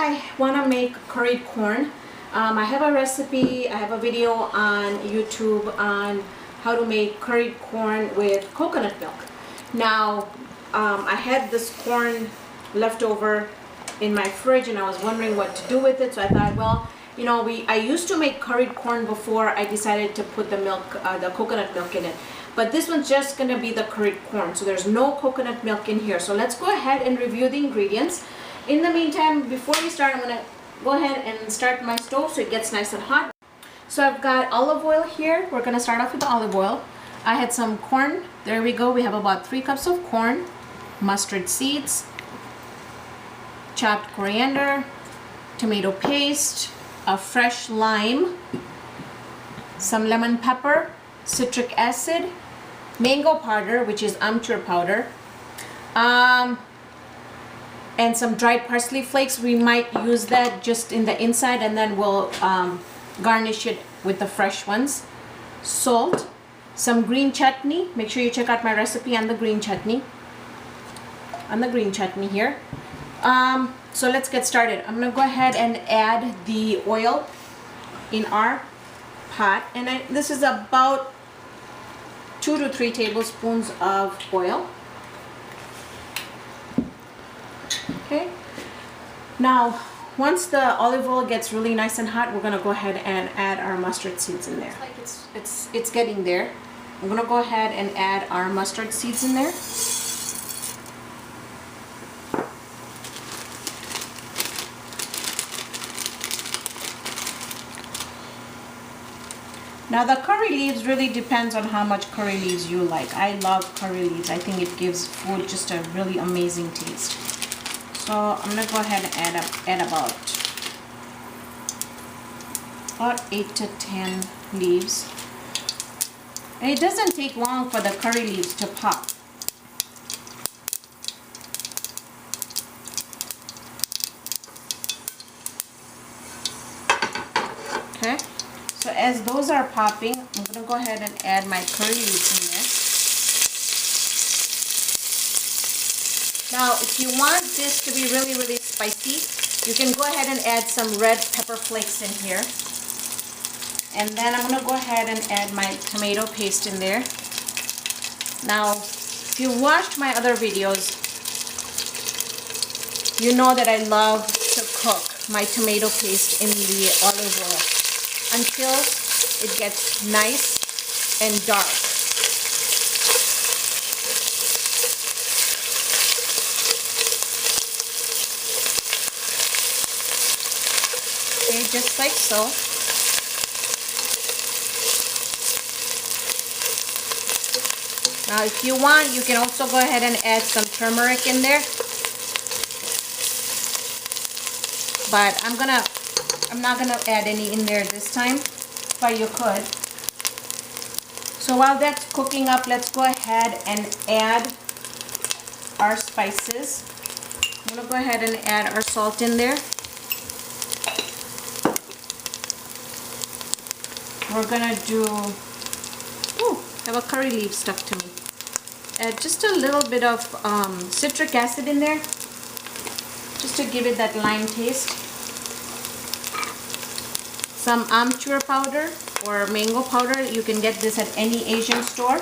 I want to make curried corn. I have a recipe, I have a video on YouTube on how to make curried corn with coconut milk. Now, I had this corn left over in my fridge and I was wondering what to do with it, so I thought, well, you know, I used to make curried corn before I decided to put the milk, the coconut milk in it. But this one's just gonna be the curried corn, so there's no coconut milk in here. So let's go ahead and review the ingredients. In the meantime, before we start, I'm gonna go ahead and start my stove so it gets nice and hot. So I've got olive oil here. We're gonna start off with the olive oil. I had some corn. There we go. We have about 3 cups of corn, mustard seeds, chopped coriander, tomato paste, a fresh lime, some lemon pepper, citric acid, mango powder, which is chur powder, and some dried parsley flakes. We might use that just in the inside and then we'll garnish it with the fresh ones. Salt, some green chutney. Make sure you check out my recipe on the green chutney. Here. So let's get started. I'm gonna go ahead and add the oil in our pot, and this is about 2 to 3 tablespoons of oil. Okay. Now, once the olive oil gets really nice and hot, we're gonna go ahead and add our mustard seeds in there. Like it's getting there. I'm gonna go ahead and add our mustard seeds in there. Now the curry leaves really depends on how much curry leaves you like. I love curry leaves. I think it gives food just a really amazing taste. So I'm gonna go ahead and add about 8 to 10 leaves. And it doesn't take long for the curry leaves to pop. Okay. So as those are popping, I'm going to go ahead and add my curry leaves in there. Now, if you want this to be really, really spicy, you can go ahead and add some red pepper flakes in here. And then I'm going to go ahead and add my tomato paste in there. Now, if you watched my other videos, you know that I love to cook my tomato paste in the olive oil until it gets nice and dark. Okay, just like so. Now if you want, you can also go ahead and add some turmeric in there. But I'm not gonna add any in there this time, but you could. So while that's cooking up, let's go ahead and add our spices. I'm gonna go ahead and add our salt in there. We're gonna do, I have a curry leaf stuck to me. Add just a little bit of citric acid in there, just to give it that lime taste. Some chur powder or mango powder. You can get this at any Asian store.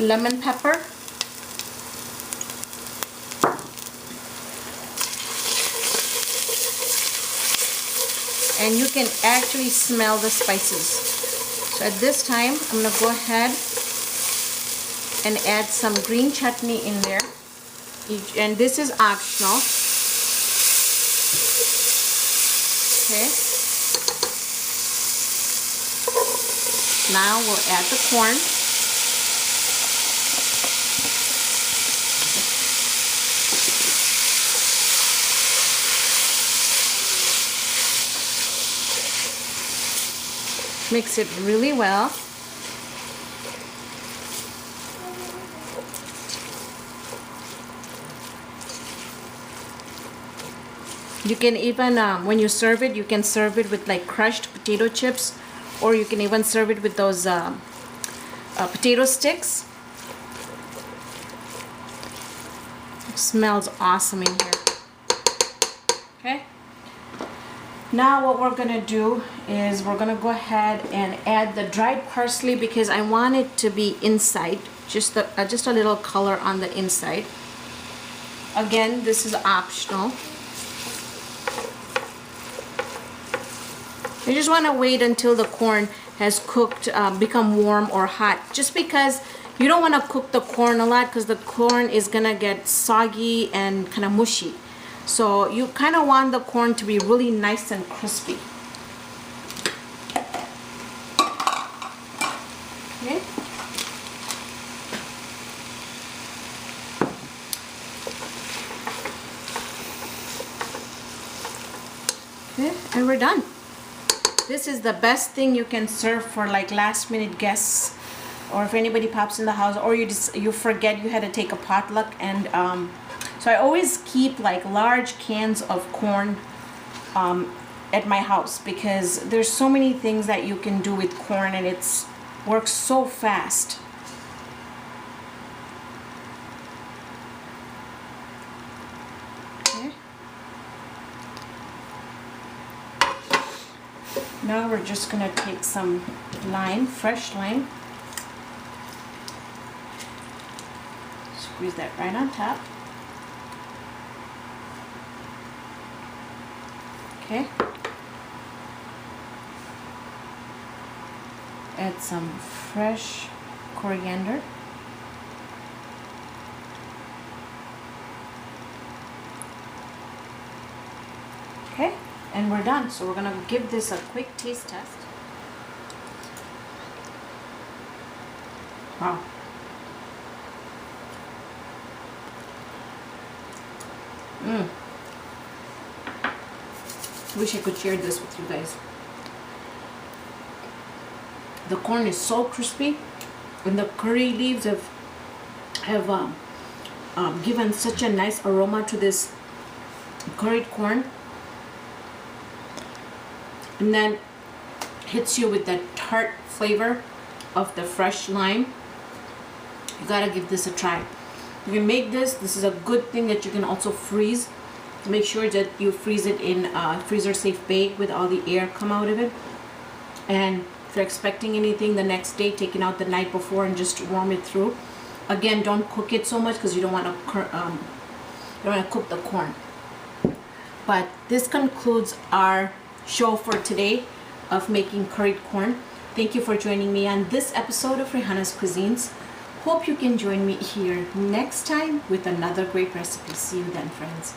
Lemon pepper. And you can actually smell the spices. So at this time, I'm going to go ahead and add some green chutney in there. And this is optional. Okay. Now we'll add the corn. Mix it really well. You can even, when you serve it, you can serve it with like crushed potato chips, or you can even serve it with those potato sticks. smells awesome in here. Okay. Now what we're gonna do is we're gonna go ahead and add the dried parsley because I want it to be inside, just a little color on the inside. Again, this is optional. You just want to wait until the corn has cooked, become warm or hot, just because you don't want to cook the corn a lot because the corn is gonna get soggy and kind of mushy. So you kind of want the corn to be really nice and crispy. Okay. Okay, and we're done. This is the best thing you can serve for like last minute guests, or if anybody pops in the house, or you forget you had to take a potluck. And so I always keep like large cans of corn at my house because there's so many things that you can do with corn, and it's works so fast. Now we're just gonna take some lime, fresh lime. Squeeze that right on top. Okay. Add some fresh coriander. Okay. And we're done. So we're gonna give this a quick taste test. Wow. Wish I could share this with you guys. The corn is so crispy, and the curry leaves have given such a nice aroma to this curried corn. And then hits you with that tart flavor of the fresh lime. You gotta give this a try. You can make this. This is a good thing that you can also freeze. Make sure that you freeze it in freezer safe bag with all the air come out of it. And if you're expecting anything the next day, take it out the night before and just warm it through. Again, don't cook it so much because you don't want to cook the corn. But this concludes our show for today of making curried corn. Thank you for joining me on this episode of Raihana's Cuisines. Hope you can join me here next time with another great recipe. See you then, friends.